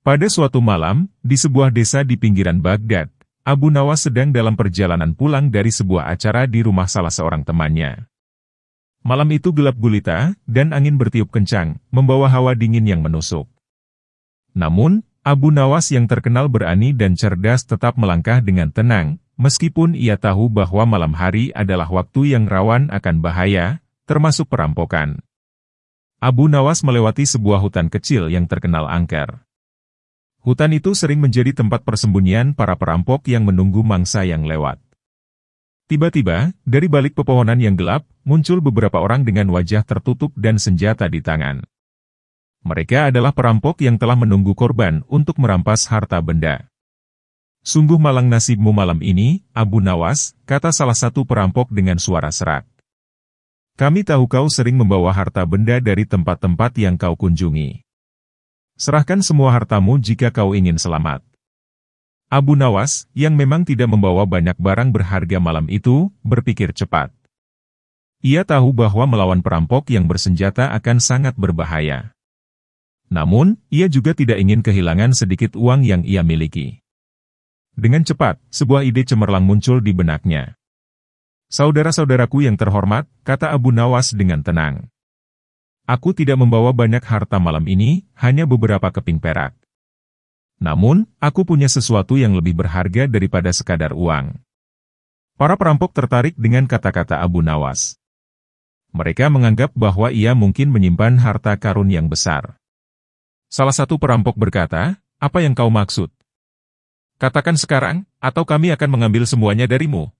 Pada suatu malam, di sebuah desa di pinggiran Baghdad, Abu Nawas sedang dalam perjalanan pulang dari sebuah acara di rumah salah seorang temannya. Malam itu gelap gulita, dan angin bertiup kencang, membawa hawa dingin yang menusuk. Namun, Abu Nawas yang terkenal berani dan cerdas tetap melangkah dengan tenang, meskipun ia tahu bahwa malam hari adalah waktu yang rawan akan bahaya, termasuk perampokan. Abu Nawas melewati sebuah hutan kecil yang terkenal angker. Hutan itu sering menjadi tempat persembunyian para perampok yang menunggu mangsa yang lewat. Tiba-tiba, dari balik pepohonan yang gelap, muncul beberapa orang dengan wajah tertutup dan senjata di tangan. Mereka adalah perampok yang telah menunggu korban untuk merampas harta benda. "Sungguh malang nasibmu malam ini, Abu Nawas," kata salah satu perampok dengan suara serak. "Kami tahu kau sering membawa harta benda dari tempat-tempat yang kau kunjungi. Serahkan semua hartamu jika kau ingin selamat." Abu Nawas, yang memang tidak membawa banyak barang berharga malam itu, berpikir cepat. Ia tahu bahwa melawan perampok yang bersenjata akan sangat berbahaya. Namun, ia juga tidak ingin kehilangan sedikit uang yang ia miliki. Dengan cepat, sebuah ide cemerlang muncul di benaknya. "Saudara-saudaraku yang terhormat," kata Abu Nawas dengan tenang. "Aku tidak membawa banyak harta malam ini, hanya beberapa keping perak. Namun, aku punya sesuatu yang lebih berharga daripada sekadar uang." Para perampok tertarik dengan kata-kata Abu Nawas. Mereka menganggap bahwa ia mungkin menyimpan harta karun yang besar. Salah satu perampok berkata, "Apa yang kau maksud? Katakan sekarang, atau kami akan mengambil semuanya darimu."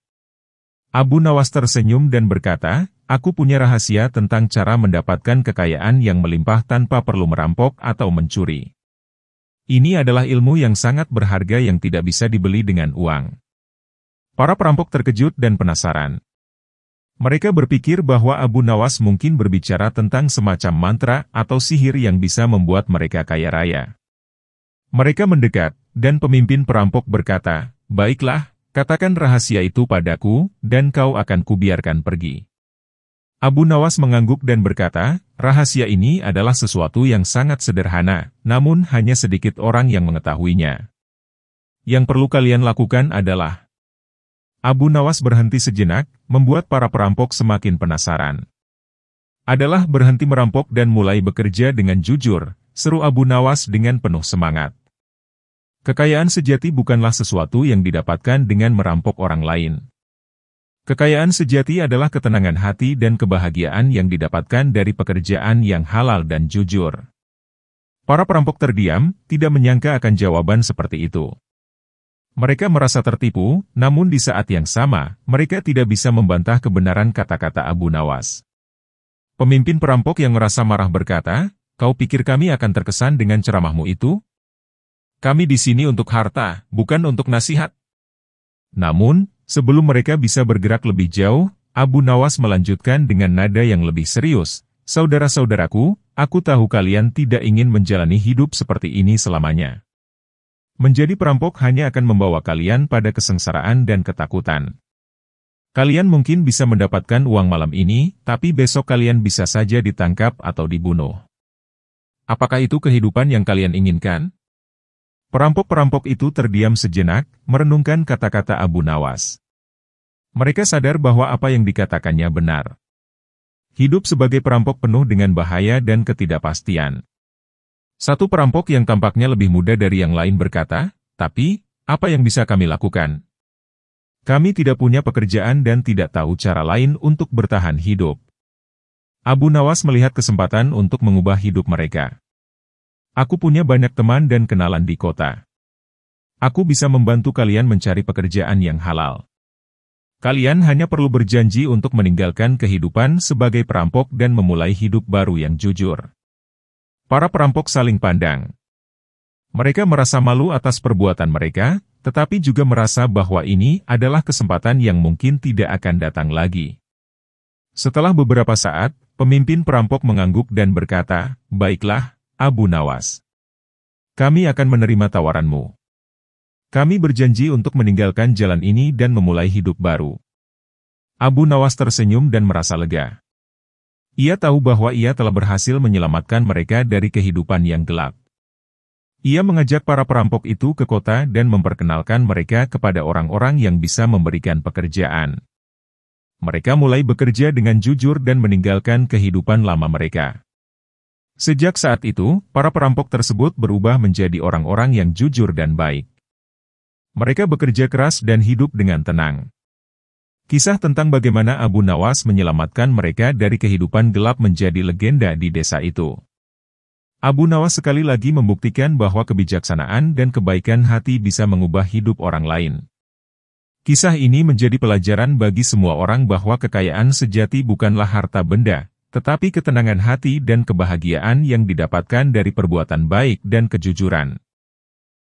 Abu Nawas tersenyum dan berkata, "Aku punya rahasia tentang cara mendapatkan kekayaan yang melimpah tanpa perlu merampok atau mencuri. Ini adalah ilmu yang sangat berharga yang tidak bisa dibeli dengan uang." Para perampok terkejut dan penasaran. Mereka berpikir bahwa Abu Nawas mungkin berbicara tentang semacam mantra atau sihir yang bisa membuat mereka kaya raya. Mereka mendekat, dan pemimpin perampok berkata, "Baiklah, katakan rahasia itu padaku, dan kau akan kubiarkan pergi." Abu Nawas mengangguk dan berkata, "Rahasia ini adalah sesuatu yang sangat sederhana, namun hanya sedikit orang yang mengetahuinya. Yang perlu kalian lakukan adalah..." Abu Nawas berhenti sejenak, membuat para perampok semakin penasaran. "Adalah berhenti merampok dan mulai bekerja dengan jujur," seru Abu Nawas dengan penuh semangat. "Kekayaan sejati bukanlah sesuatu yang didapatkan dengan merampok orang lain. Kekayaan sejati adalah ketenangan hati dan kebahagiaan yang didapatkan dari pekerjaan yang halal dan jujur." Para perampok terdiam, tidak menyangka akan jawaban seperti itu. Mereka merasa tertipu, namun di saat yang sama, mereka tidak bisa membantah kebenaran kata-kata Abu Nawas. Pemimpin perampok yang merasa marah berkata, "Kau pikir kami akan terkesan dengan ceramahmu itu? Kami di sini untuk harta, bukan untuk nasihat." Namun, sebelum mereka bisa bergerak lebih jauh, Abu Nawas melanjutkan dengan nada yang lebih serius, "Saudara-saudaraku, aku tahu kalian tidak ingin menjalani hidup seperti ini selamanya. Menjadi perampok hanya akan membawa kalian pada kesengsaraan dan ketakutan. Kalian mungkin bisa mendapatkan uang malam ini, tapi besok kalian bisa saja ditangkap atau dibunuh. Apakah itu kehidupan yang kalian inginkan?" Perampok-perampok itu terdiam sejenak, merenungkan kata-kata Abu Nawas. Mereka sadar bahwa apa yang dikatakannya benar. Hidup sebagai perampok penuh dengan bahaya dan ketidakpastian. Satu perampok yang tampaknya lebih muda dari yang lain berkata, "Tapi, apa yang bisa kami lakukan? Kami tidak punya pekerjaan dan tidak tahu cara lain untuk bertahan hidup." Abu Nawas melihat kesempatan untuk mengubah hidup mereka. "Aku punya banyak teman dan kenalan di kota. Aku bisa membantu kalian mencari pekerjaan yang halal. Kalian hanya perlu berjanji untuk meninggalkan kehidupan sebagai perampok dan memulai hidup baru yang jujur." Para perampok saling pandang. Mereka merasa malu atas perbuatan mereka, tetapi juga merasa bahwa ini adalah kesempatan yang mungkin tidak akan datang lagi. Setelah beberapa saat, pemimpin perampok mengangguk dan berkata, "Baiklah, Abu Nawas. Kami akan menerima tawaranmu. Kami berjanji untuk meninggalkan jalan ini dan memulai hidup baru." Abu Nawas tersenyum dan merasa lega. Ia tahu bahwa ia telah berhasil menyelamatkan mereka dari kehidupan yang gelap. Ia mengajak para perampok itu ke kota dan memperkenalkan mereka kepada orang-orang yang bisa memberikan pekerjaan. Mereka mulai bekerja dengan jujur dan meninggalkan kehidupan lama mereka. Sejak saat itu, para perampok tersebut berubah menjadi orang-orang yang jujur dan baik. Mereka bekerja keras dan hidup dengan tenang. Kisah tentang bagaimana Abu Nawas menyelamatkan mereka dari kehidupan gelap menjadi legenda di desa itu. Abu Nawas sekali lagi membuktikan bahwa kebijaksanaan dan kebaikan hati bisa mengubah hidup orang lain. Kisah ini menjadi pelajaran bagi semua orang bahwa kekayaan sejati bukanlah harta benda, tetapi ketenangan hati dan kebahagiaan yang didapatkan dari perbuatan baik dan kejujuran.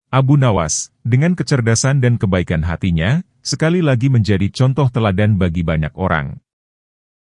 Abu Nawas, dengan kecerdasan dan kebaikan hatinya, sekali lagi menjadi contoh teladan bagi banyak orang.